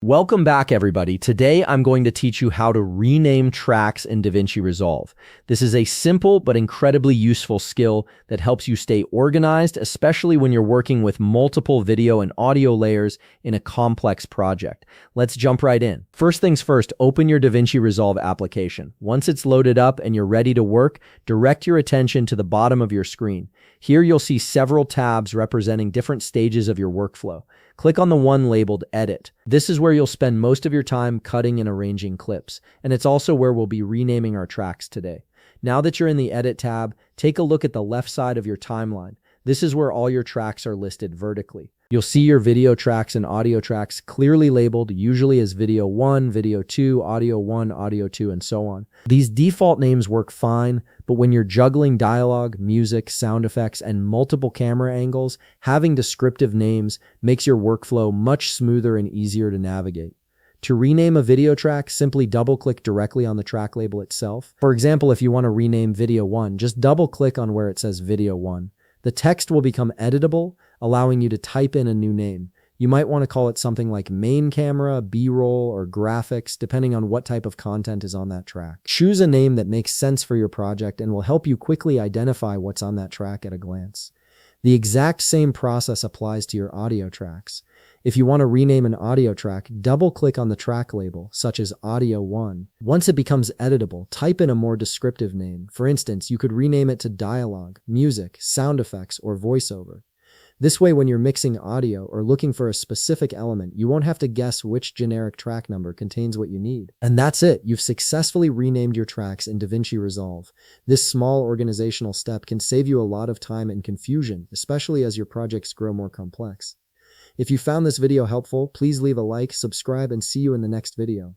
Welcome back, everybody. Today, I'm going to teach you how to rename tracks in DaVinci Resolve. This is a simple but incredibly useful skill that helps you stay organized, especially when you're working with multiple video and audio layers in a complex project. Let's jump right in. First things first, open your DaVinci Resolve application. Once it's loaded up and you're ready to work, direct your attention to the bottom of your screen. Here, you'll see several tabs representing different stages of your workflow. Click on the one labeled Edit. This is where you'll spend most of your time cutting and arranging clips, and it's also where we'll be renaming our tracks today. Now that you're in the Edit tab, take a look at the left side of your timeline. This is where all your tracks are listed vertically. You'll see your video tracks and audio tracks clearly labeled, usually as Video 1, Video 2, Audio 1, Audio 2, and so on. These default names work fine, but when you're juggling dialogue, music, sound effects, and multiple camera angles, having descriptive names makes your workflow much smoother and easier to navigate. To rename a video track, simply double-click directly on the track label itself. For example, if you want to rename Video 1, just double-click on where it says Video 1. The text will become editable, allowing you to type in a new name. You might want to call it something like main camera, B-roll, or graphics, depending on what type of content is on that track. Choose a name that makes sense for your project and will help you quickly identify what's on that track at a glance. The exact same process applies to your audio tracks. If you want to rename an audio track, double-click on the track label, such as Audio 1. Once it becomes editable, type in a more descriptive name. For instance, you could rename it to Dialogue, Music, Sound Effects, or Voiceover. This way, when you're mixing audio or looking for a specific element, you won't have to guess which generic track number contains what you need. And that's it. You've successfully renamed your tracks in DaVinci Resolve. This small organizational step can save you a lot of time and confusion, especially as your projects grow more complex. If you found this video helpful, please leave a like, subscribe, and see you in the next video.